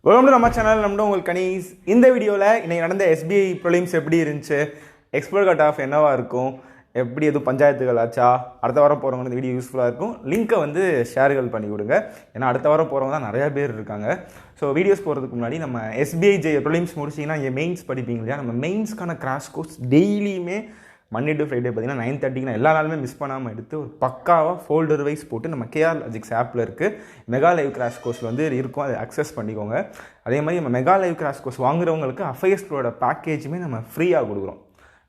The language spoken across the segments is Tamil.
வெல்கம் டு நம்ம சேனல். நம்ம உங்களுக்கு கனீஸ். இந்த வீடியோவில் இன்றைக்கி நடந்த எஸ்பிஐ ப்ரிலிம்ஸ் எப்படி இருந்துச்சு, எக்ஸ்போர்ட் கட் ஆஃப் என்னவா இருக்கும், எப்படி எதுவும் பஞ்சாயத்துகள் ஆச்சா, அடுத்த வாரம் போகிறவங்க இந்த வீடியோ யூஸ்ஃபுல்லாக இருக்கும். லிங்க்கை வந்து ஷேர்கள் பண்ணி கொடுங்க. ஏன்னா அடுத்த வாரம் போகிறவங்க தான் நிறையா பேர் இருக்காங்க. ஸோ வீடியோஸ் போகிறதுக்கு முன்னாடி நம்ம எஸ்பிஐ ப்ரிலிம்ஸ் முடிச்சிங்கன்னா இங்கே மெயின்ஸ் படிப்பீங்க இல்லையா, நம்ம மெயின்ஸ்க்கான கிராஷ் கோர்ஸ் டெய்லியுமே மண்டே டு ஃப்ரைடே பார்த்தீங்கன்னா 9:30 நான் எல்லா நாளுமே மிஸ் பண்ணாமல் எடுத்து ஒரு பக்காவாக ஃபோல்டர் வைஸ் போட்டு நம்ம kaneeshreenalogics ஆப்பில் இருக்குது. மெகா லைவ் கிராஷ் கோர்ஸ் வந்து இருக்கும், அதை அக்சஸ் பண்ணிக்கோங்க. அதே மாதிரி நம்ம மெகா லைவ் கிராஷ் கோர்ஸ் வாங்குறவங்களுக்கு affairsCloud பேக்கேஜுமே நம்ம ஃப்ரீயாக கொடுக்குறோம்.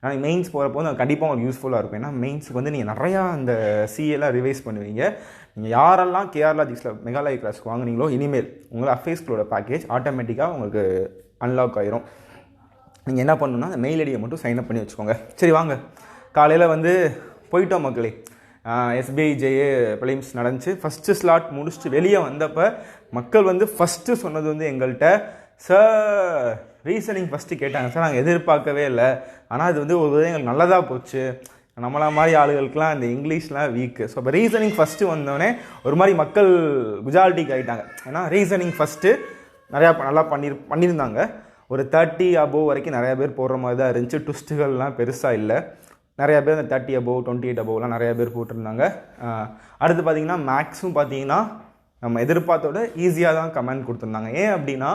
ஆனால் மெயின்ஸ் போகிறப்போ வந்து கண்டிப்பாக உங்களுக்கு யூஸ்ஃபுல்லாக இருக்கும். ஏன்னா மெயின்ஸுக்கு வந்து நீங்கள் நிறையா அந்த சிஏலாம் ரிவைஸ் பண்ணுவீங்க. நீங்கள் யாரெல்லாம் kaneeshreenalogicsல மெகா லைவ் கிராஷ்க்கு வாங்குனீங்களோ இனிமேல் உங்களுக்கு affairsCloud பேக்கேஜ் ஆட்டோமேட்டிக்காக உங்களுக்கு அன்லாக் ஆயிரும். நீங்கள் என்ன பண்ணணுன்னா அந்த மெயில் ஐடியை மட்டும் சைன் அப் பண்ணி வச்சுக்கோங்க. சரி வாங்க, காலையில் வந்து போயிட்டோம் மக்களே. எஸ்பிஐ ப்ரிலிம்ஸ் நடந்துச்சு. ஃபஸ்ட்டு ஸ்லாட் முடிச்சுட்டு வெளியே வந்தப்போ மக்கள் வந்து ஃபஸ்ட்டு சொன்னது வந்து எங்கள்கிட்ட, சார் ரீசனிங் ஃபஸ்ட்டு கேட்டாங்க சார், நாங்கள் எதிர்பார்க்கவே இல்லை, ஆனால் அது வந்து ஒரு எங்களுக்கு நல்லதாக போச்சு, நம்மளா மாதிரி ஆளுகளுக்கெலாம் இந்த இங்கிலீஷ்லாம் வீக்கு. ஸோ இப்போ ரீசனிங் ஃபஸ்ட்டு வந்தோடனே ஒரு மாதிரி மக்கள் குஜாலிட்டிக்கு ஆகிட்டாங்க. ஏன்னா ரீசனிங் ஃபஸ்ட்டு நிறையா நல்லா பண்ணியிருந்தாங்க. ஒரு 30 above வரைக்கும் நிறையா பேர் போடுற மாதிரி தான் இருந்துச்சு. ட்விஸ்ட்டுகள்லாம் பெருசாக இல்லை. நிறையா பேர் அந்த 30 above 28 aboveலாம் நிறையா பேர் போட்டிருந்தாங்க. அடுத்து பார்த்திங்கன்னா மேக்ஸும் பார்த்திங்கன்னா நம்ம எதிர்பார்த்தோட ஈஸியாக தான் கமெண்ட் கொடுத்துருந்தாங்க. ஏன் அப்படின்னா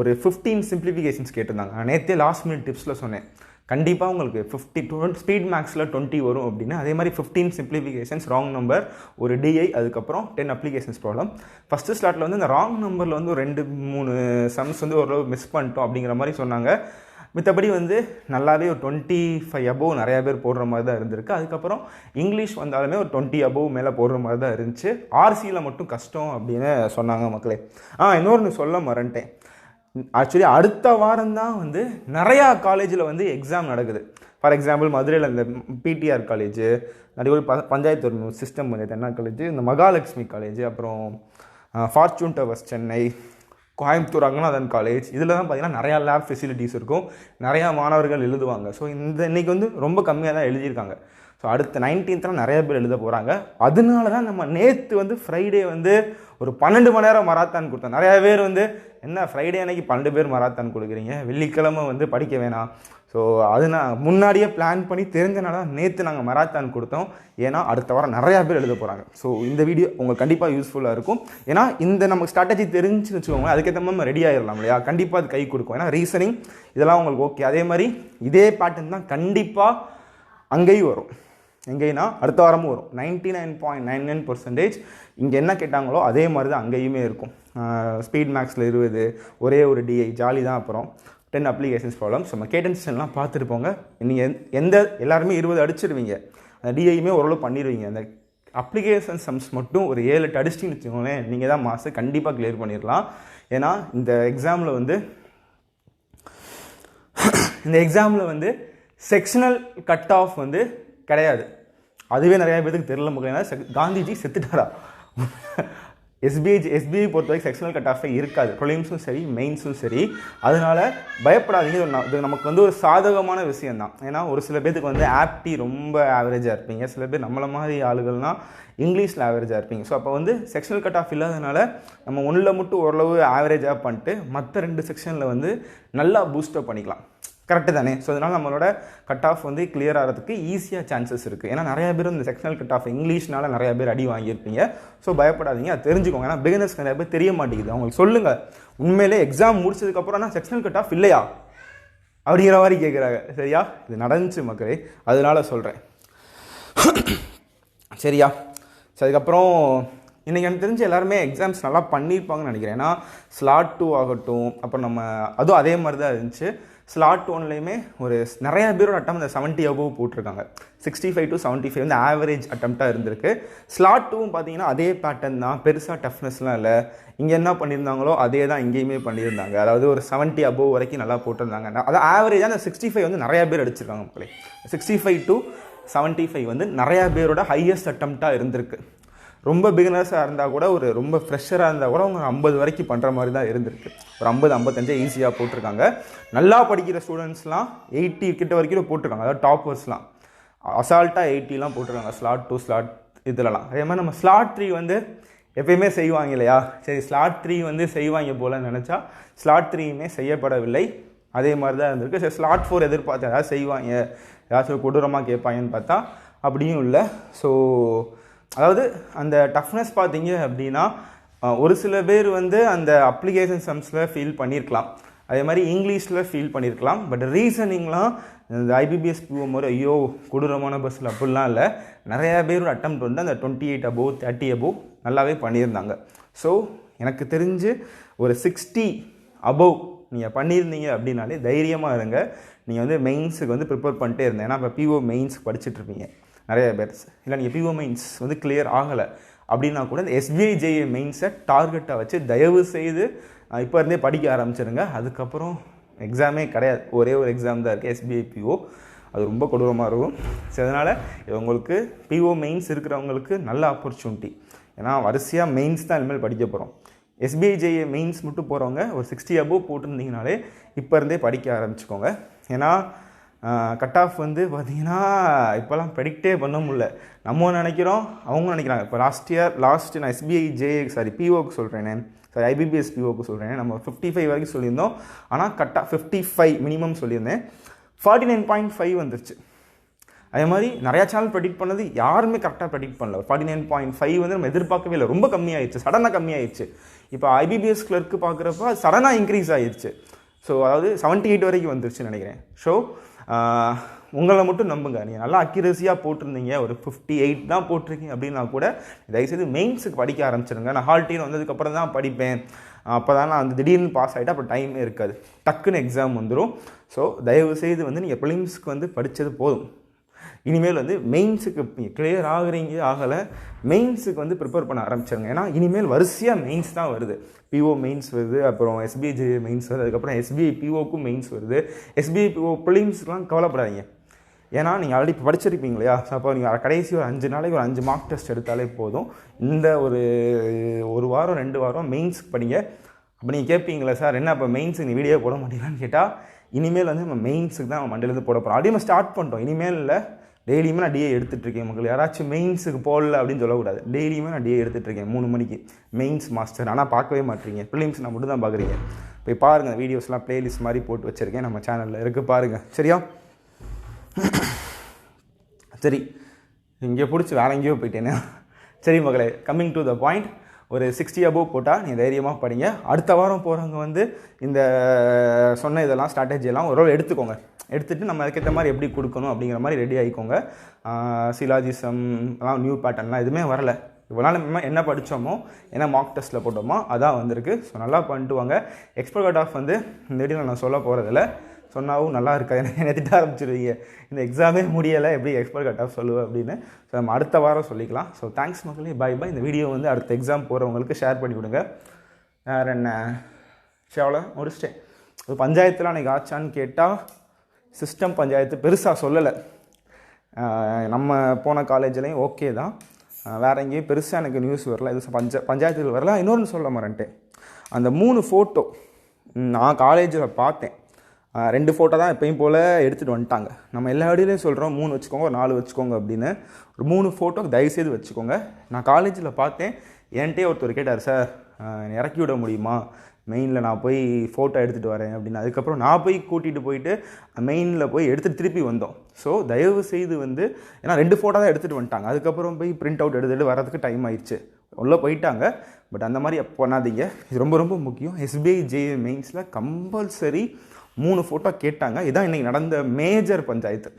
ஒரு 15 சிம்பிளிஃபிகேஷன்ஸ் கேட்டிருந்தாங்க. நான் நேற்றே லாஸ்ட் மினிட் டிப்ஸில் சொன்னேன், கண்டிப்பாக உங்களுக்கு 50 ஸ்பீட் மேக்ஸில் 20 வரும் அப்படின்னு. அதே மாதிரி 15 சிம்பிளிஃபிகேஷன்ஸ், ராங் நம்பர், ஒரு டிஐ, அதுக்கப்புறம் 10 அப்ளிகேஷன்ஸ் ப்ராப்ளம். ஃபஸ்ட்டு ஸ்லாட்டில் வந்து இந்த ராங் நம்பரில் வந்து ஒரு 2-3 சம்ஸ் வந்து ஓரளவு மிஸ் பண்ணிட்டோம் அப்படிங்கிற மாதிரி சொன்னாங்க. மித்தபடி வந்து நல்லாவே ஒரு 25 above நிறையா பேர் போடுற மாதிரி தான் இருந்திருக்கு. அதுக்கப்புறம் இங்கிலீஷ் வந்தாலுமே ஒரு 20 above மேலே போடுற மாதிரி தான் இருந்துச்சு. ஆர்சியில் மட்டும் கஷ்டம் அப்படின்னு சொன்னாங்க மக்களே. இன்னொன்று சொல்ல மறந்துட்டேன். ஆக்சுவலி அடுத்த வாரம் தான் வந்து நிறையா காலேஜில் வந்து எக்ஸாம் நடக்குது. ஃபார் எக்ஸாம்பிள் மதுரையில் இந்த பிடிஆர் காலேஜு, நிறைய பஞ்சாயத்து சிஸ்டம் பஞ்சாயத்து என்ன காலேஜ், இந்த மகாலட்சுமி காலேஜ், அப்புறம் fortune towers Chennai, Coimbatore Ranganathan college, இதில் தான் பார்த்திங்கன்னா நிறையா லேப் ஃபெசிலிட்டிஸ் இருக்கும், நிறையா மாணவர்கள் எழுதுவாங்க. ஸோ இன்றைக்கி வந்து ரொம்ப கம்மியாக தான் எழுதியிருக்காங்க. ஸோ அடுத்த 19th நிறைய பேர் எழுத போகிறாங்க. அதனால தான் நம்ம நேற்று வந்து ஃப்ரைடே வந்து ஒரு 12 மணி நேரம் மராத்தான் கொடுத்தோம். நிறையா பேர் வந்து என்ன ஃப்ரைடே அன்னைக்கு 12 பேர் மராத்தான் கொடுக்குறீங்க, வெள்ளிக்கிழமை வந்து படிக்க வேணாம். ஸோ அது நான் முன்னாடியே பிளான் பண்ணி தெரிஞ்சனால நேற்று நாங்கள் மராத்தான் கொடுத்தோம். ஏன்னா அடுத்த வாரம் நிறையா பேர் எழுத போகிறாங்க. ஸோ இந்த வீடியோ உங்களுக்கு கண்டிப்பாக யூஸ்ஃபுல்லாக இருக்கும். ஏன்னா இந்த நமக்கு ஸ்ட்ராட்டஜி தெரிஞ்சுன்னு வச்சுக்கோங்க, அதுக்கேற்ற மாதிரி நம்ம ரெடி ஆகிடலாம் இல்லையா, கண்டிப்பாக அது கை கொடுக்கும். ஏன்னா ரீசனிங் இதெல்லாம் உங்களுக்கு ஓகே. அதே மாதிரி இதே பேட்டர்ன் தான் கண்டிப்பாக அங்கேயும் வரும். எங்கேனா அடுத்த வாரமும் வரும். 99.99% இங்கே என்ன கேட்டாங்களோ அதே மாதிரி தான் அங்கேயுமே இருக்கும். ஸ்பீட் மேக்ஸில் 20, ஒரே ஒரு டிஐ, ஜாலி தான். அப்புறம் 10 அப்ளிகேஷன்ஸ் ப்ராப்ளம்ஸ். நம்ம கேட்டன்ஸ்லாம் பார்த்துருப்போங்க. நீங்கள் எல்லாருமே 20 அடிச்சிடுவீங்க, அந்த டிஐயுமே ஓரளவு பண்ணிடுவீங்க. அந்த அப்ளிகேஷன் சம்ஸ் மட்டும் ஒரு 7-8 அடிச்சிட்டின்னு வச்சுக்கோங்களேன், நீங்கள் தான் மாதம் கண்டிப்பாக கிளியர் பண்ணிடலாம். ஏன்னா இந்த எக்ஸாமில் வந்து செக்ஷனல் கட் ஆஃப் வந்து கிடையாது. அதுவே நிறையா பேருக்கு தெரியல முடியல. காந்திஜி செத்துட்டாரா? எஸ்பிஐ பொறுத்த வரைக்கும் செக்ஷனல் கட் ஆஃபே இருக்காது, ப்ரிலிம்ஸும் சரி மெயின்ஸும் சரி. அதனால பயப்படாதீங்க. இது நமக்கு வந்து ஒரு சாதகமான விஷயந்தான். ஏன்னா ஒரு சில பேருக்கு வந்து ஆப்டி ரொம்ப ஆவரேஜாக இருப்பீங்க, சில பேர் நம்மள மாதிரி ஆளுகள்னால் இங்கிலீஷில் ஆவரேஜாக இருப்பீங்க. ஸோ அப்போ வந்து செக்ஷனல் கட் ஆஃப் இல்லாதனால நம்ம ஒன்றில் மட்டும் ஓரளவு ஆவரேஜாக பண்ணிட்டு மற்ற 2 செக்ஷனில் வந்து நல்லா பூஸ்டப் பண்ணிக்கலாம். கரெக்டு தானே? ஸோ அதனால் நம்மளோட கட் ஆஃப் வந்து கிளியர் ஆகிறதுக்கு ஈஸியாக சான்சஸ் இருக்குது. ஏன்னா நிறையா பேர் இந்த செக்ஷனல் கட் ஆஃப் இங்கிலீஷ்னால நிறையா பேர் அடி வாங்கியிருப்பீங்க. ஸோ பயப்படாதீங்க, அது தெரிஞ்சுக்கோங்க. ஏன்னா பிகினர்ஸ் நிறையா பேர் தெரிய மாட்டேங்குது. அவங்களுக்கு சொல்லுங்கள், உண்மையிலே எக்ஸாம் முடிச்சதுக்கப்புறம் நான் செக்ஷனல் கட் ஆஃப் இல்லையா அப்படிங்கிற மாதிரி கேட்குறாங்க. சரியா? இது நடந்துச்சு மக்களே, அதனால சொல்கிறேன். சரியா? ஸோ அதுக்கப்புறம் இன்றைக்கி எனக்கு தெரிஞ்சு எல்லாருமே எக்ஸாம்ஸ் நல்லா பண்ணியிருப்பாங்கன்னு நினைக்கிறேன். ஏன்னா ஸ்லாட் 2 ஆகட்டும், அப்புறம் நம்ம அதுவும் அதே மாதிரி தான் இருந்துச்சு. ஸ்லாட் 1லையுமே ஒரு நிறையா பேரோட அட்டம் இந்த 70 above போட்டிருக்காங்க. 65 to 75 வந்து ஆவரேஜ் அட்டம்ப்டாக இருந்திருக்கு. ஸ்லாட் 2வும் பார்த்தீங்கன்னா அதே பேட்டர்ன் தான், பெருசாக டஃப்னஸ்லாம் இல்லை. இங்கே என்ன பண்ணியிருந்தாங்களோ அதே தான் இங்கேயுமே பண்ணியிருந்தாங்க. அதாவது ஒரு 70 above வரைக்கும் நல்லா போட்டிருந்தாங்க. அதாவது ஆவரேஜாக அந்த 65 வந்து நிறையா பேர் அடிச்சிருக்காங்க மக்களே. 65 to 75 வந்து நிறையா பேரோட ஹையஸ்ட் அட்டம்ப்டாக இருந்திருக்கு. ரொம்ப பிகினர்ஸாக இருந்தால் கூட, ஒரு ரொம்ப ஃப்ரெஷராக இருந்தால் கூட அவங்க 50 வரைக்கும் பண்ணுற மாதிரி தான் இருந்திருக்கு. ஒரு 50-55 ஈஸியாக போட்டிருக்காங்க. நல்லா படிக்கிற ஸ்டூடெண்ட்ஸ்லாம் 80 கிட்ட வரைக்கும் போட்டிருக்காங்க. அதாவது டாப்பர்ஸ்லாம் அசால்ட்டாக 80லாம் போட்டிருக்காங்க ஸ்லாட் 2 ஸ்லாட் இதிலலாம். அதே மாதிரி நம்ம ஸ்லாட் 3 வந்து எப்பயுமே செய்வாங்க இல்லையா, சரி ஸ்லாட் 3 வந்து செய்வாங்க போலன்னு நினச்சா ஸ்லாட் 3யுமே செய்யப்படவில்லை. அதே மாதிரி தான் இருந்திருக்கு. சரி ஸ்லாட் 4 எதிர்பார்த்து ஏதாவது செய்வாங்க, ஏதாச்சும் கொடூரமாக கேட்பாங்கன்னு பார்த்தா அப்படியும் இல்லை. ஸோ அதாவது அந்த டஃப்னஸ் பார்த்தீங்க அப்படின்னா ஒரு சில பேர் வந்து அந்த அப்ளிகேஷன் சம்ஸில் ஃபீல் பண்ணியிருக்கலாம், அதே மாதிரி இங்கிலீஷில் ஃபீல் பண்ணியிருக்கலாம். பட் ரீசனிங்லாம் இந்த ஐபிபிஎஸ் பிஓ மாதிரி ஐயோ கொடூரமான பஸ்ஸில் அப்படிலாம் இல்லை. நிறையா பேரோட அட்டெம்ப்ட் வந்து அந்த 28 above 30 above நல்லாவே பண்ணியிருந்தாங்க. ஸோ எனக்கு தெரிஞ்சு ஒரு 60 above நீங்கள் பண்ணியிருந்தீங்க அப்படின்னாலே தைரியமாக இருங்க. நீங்கள் வந்து மெயின்ஸுக்கு வந்து ப்ரிப்பேர் பண்ணிட்டே இருந்தேன். ஏன்னா இப்போ பிஓ மெயின்ஸ் படிச்சுட்ருப்பீங்க நிறைய பேர். இல்லை நீங்கள் பிஓ மெயின்ஸ் வந்து கிளியர் ஆகலை அப்படின்னா கூட இந்த எஸ்பிஐ ஜேஏ மெயின்ஸை டார்கெட்டாக வச்சு தயவு செய்து இப்போ இருந்தே படிக்க ஆரம்பிச்சிருங்க. அதுக்கப்புறம் எக்ஸாமே கிடையாது, ஒரே ஒரு எக்ஸாம் தான் இருக்குது எஸ்பிஐ பிஓ. அது ரொம்ப கொடூரமாக இருக்கும். ஸோ அதனால் உங்களுக்கு பிஓ மெயின்ஸ் இருக்கிறவங்களுக்கு நல்ல ஆப்பர்ச்சுனிட்டி. ஏன்னா வரிசையாக மெயின்ஸ் தான் இனிமேல் படிக்க போகிறோம். எஸ்பிஐ ஜேஏ மெயின்ஸ் மட்டும் போகிறவங்க ஒரு 60 above போட்டிருந்தீங்கனாலே இப்போ இருந்தே படிக்க ஆரம்பிச்சுக்கோங்க. ஏன்னா கட் ஆஃப் வந்து பார்த்திங்கன்னா இப்போலாம் ப்ரெடிக்டே பண்ண முடியல. நம்ம நினைக்கிறோம், அவங்க நினைக்கிறாங்க. இப்போ லாஸ்ட் நான் எஸ்பிஐ பிஓக்கு சொல்கிறேனே, ஐபிபிஎஸ் பிஓக்கு சொல்கிறேன், நம்ம 55 வரைக்கும் சொல்லியிருந்தோம். ஆனால் கட்டாக 55 மினிமம் சொல்லியிருந்தேன். 49.5 வந்துருச்சு. அதே மாதிரி நிறையா சேனல் ப்ரெடிக்ட் பண்ணது யாருமே கரெக்டாக ப்ரெடிக்ட் பண்ணல. 49.5 வந்து நம்ம எதிர்பார்க்கவே இல்லை, ரொம்ப கம்மியாகிடுச்சு, சடனாக கம்மியாகிடுச்சு. இப்போ ஐபிபிஎஸ் கிளர்க்கு பார்க்குறப்ப அது சடனாக இன்க்ரீஸ் ஆகிடுச்சு. ஸோ அதாவது 78 வரைக்கும் வந்துருச்சுன்னு நினைக்கிறேன். ஸோ உங்களை மட்டும் நம்புங்க. நீங்கள் நல்லா அக்யூரஸியாக போட்டிருந்தீங்க, ஒரு 58 தான் போட்டிருக்கீங்க அப்படின்னா கூட தயவுசெய்து மெயின்ஸுக்கு படிக்க ஆரம்பிச்சிருங்க. நான் ஹால் டீன் வந்ததுக்கப்புறம் தான் படிப்பேன், அப்போ தான் நான் வந்து திடீர்னு பாஸ் ஆகிட்டு அப்புறம் டைமே இருக்காது, டக்குன்னு எக்ஸாம் வந்துடும். ஸோ தயவுசெய்து வந்து நீங்கள் ப்ரிலிம்ஸ்க்கு வந்து படித்தது போதும். இனிமேல் வந்து மெயின்ஸுக்கு கிளியர் ஆகுறீங்க ஆகலை, மெயின்ஸுக்கு வந்து ப்ரிப்பேர் பண்ண ஆரம்பிச்சிருங்க. ஏன்னா இனிமேல் வரிசையாக மெயின்ஸ் தான் வருது. பிஓ மெயின்ஸ் வருது, அப்புறம் எஸ்பிஐ மெயின்ஸ் வருது, அதுக்கப்புறம் எஸ்பிஐ பிஓக்கும் மெயின்ஸ் வருது. எஸ்பிஐ பிஓ ப்ரிலிம்ஸ்லாம் கவலைப்படாதீங்க. ஏன்னா நீங்கள் ஆல்ரெடி இப்போ படிச்சிருப்பீங்க இல்லையா. ஸோ அப்போ நீங்கள் கடைசி ஒரு 5 நாளைக்கு ஒரு 5 மார்க் டெஸ்ட் எடுத்தாலே போதும். இந்த ஒரு வாரம் 2 வாரம் மெயின்ஸுக்கு படிங்க. அப்போ நீங்கள் கேட்பீங்களா சார் என்ன இப்போ மெயின்ஸுக்கு நீ வீடியோ போட மாட்டீங்களான்னு கேட்டால், இனிமேல் வந்து நம்ம மெயின்ஸுக்கு தான் நம்ம மண்டலேருந்து போட போகிறோம். அப்படியே நம்ம ஸ்டார்ட் பண்ணிட்டோம். இனிமேல் இல்லை, டெய்லியுமே நான் டிஏ எடுத்துகிட்ருக்கேன். மக்கள் யாராச்சும் மெயின்ஸுக்கு போடல அப்படின்னு சொல்லக்கூடாது. டெய்லியுமே நான் டிஏ எடுத்துகிட்ருக்கேன் 3 மணிக்கு மெயின்ஸ் மாஸ்டர். ஆனால் பார்க்கவே மாட்டீங்க, ப்ரிலிம்ஸ் நான் மட்டும் தான் பார்க்குறீங்க. போய் பாருங்கள், வீடியோஸ்லாம் ப்ளேலிஸ்ட் மாதிரி போட்டு வச்சுருக்கேன், நம்ம சேனலில் இருக்குது, பாருங்கள். சரியா? சரி, இங்கே பிடிச்சி வேற எங்கேயோ போயிட்டேனே. சரி மகளே, கம்மிங் டு த பாயிண்ட். ஒரு 60 above போட்டால் நீங்கள் தைரியமாக படிங்க. அடுத்த வாரம் போகிறவங்க வந்து இந்த சொன்ன இதெல்லாம் ஸ்ட்ராட்டஜியெல்லாம் ஒரு ரோல் எடுத்துக்கோங்க. எடுத்துகிட்டு நம்ம அதுக்கேற்ற மாதிரி எப்படி கொடுக்கணும் அப்படிங்கிற மாதிரி ரெடி ஆகிக்கோங்க. சிலாஜிசம் எல்லாம் நியூ பேட்டர்ன்லாம் எதுவுமே வரலை. இவ்வளோ நாள் நம்ம என்ன படித்தோமோ, என்ன மார்க் டெஸ்ட்டில் போட்டோமோ அதான் வந்திருக்கு. ஸோ நல்லா பண்ணிட்டு வாங்க. எக்ஸ்பர்ட் கட் ஆஃப் வந்து இந்த வீடியோ நான் சொல்ல போகிறதில்ல, சொன்னாவும் நல்லா இருக்காது, என்ன திட்ட ஆரம்பிச்சிருவீங்க. இந்த எக்ஸாமே முடியலை, எப்படி எக்ஸ்பர்ட் கட் ஆஃப் சொல்லுவேன் அப்படின்னு. ஸோ நம்ம அடுத்த வாரம் சொல்லிக்கலாம். ஸோ தேங்க்ஸ் மக்களே, பை பை. இந்த வீடியோ வந்து அடுத்த எக்ஸாம் போகிறவங்களுக்கு ஷேர் பண்ணி விடுங்க. வேறு என்ன ஷேவில் முடிச்சிட்டேன். ஒரு பஞ்சாயத்தில் அன்றைக்கி ஆச்சான்னு கேட்டால் சிஸ்டம் பஞ்சாயத்து பெருசாக சொல்லலை. நம்ம போன காலேஜ்லேயும் ஓகே தான், வேறு எங்கேயும் பெருசாக எனக்கு நியூஸ் வரல, இது பஞ்சாயத்துகள் வரல. இன்னொன்று சொல்ல மாட்டேன்ட்டேன், அந்த 3 ஃபோட்டோ நான் காலேஜில் பார்த்தேன். 2 ஃபோட்டோ தான் எப்பயும் போல் எடுத்துகிட்டு வந்துட்டாங்க. நம்ம எல்லா வீடியோலையும் சொல்கிறோம் 3 வச்சுக்கோங்க, ஒரு 4 வச்சுக்கோங்க அப்படின்னு. ஒரு 3 ஃபோட்டோ தயவுசெய்து வச்சுக்கோங்க. நான் காலேஜில் பார்த்தேன், என்கிட்டே ஒருத்தர் கேட்டார், சார் இறக்கி விட முடியுமா மெயினில், நான் போய் ஃபோட்டோ எடுத்துகிட்டு வரேன் அப்படின்னு. அதுக்கப்புறம் நான் போய் கூட்டிகிட்டு போயிட்டு மெயினில் போய் எடுத்துகிட்டு திருப்பி வந்தோம். ஸோ தயவு செய்து வந்து, ஏன்னா 2 ஃபோட்டோ தான் எடுத்துகிட்டு வந்துட்டாங்க, அதுக்கப்புறம் போய் பிரிண்ட் அவுட் எடுத்துகிட்டு வரதுக்கு டைம் ஆயிடுச்சு, உள்ளே போயிட்டாங்க. பட் அந்த மாதிரி பண்ணாதீங்க, இது ரொம்ப ரொம்ப முக்கியம். எஸ்பிஐ ஜேஏ மெயின்ஸில் கம்பல்சரி 3 ஃபோட்டோ கேட்டாங்க. இதுதான் இன்றைக்கி நடந்த மேஜர் பஞ்சாயத்து.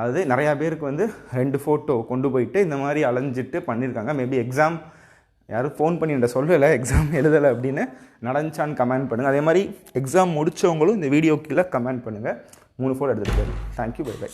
அது நிறையா பேருக்கு வந்து 2 ஃபோட்டோ கொண்டு போயிட்டு இந்த மாதிரி அலைஞ்சிட்டு பண்ணியிருக்காங்க. மேபி எக்ஸாம் யாரும் ஃபோன் பண்ணி என்கிட்ட சொல்லலை எக்ஸாம் எழுதலை அப்படின்னு, நடந்துச்சான்னு கமெண்ட் பண்ணுங்கள். அதே மாதிரி எக்ஸாம் முடித்தவங்களும் இந்த வீடியோ கீழே கமெண்ட் பண்ணுங்கள். 3 ஃபோட்டோ எடுத்துகிட்டு போய். Thank you, bye by.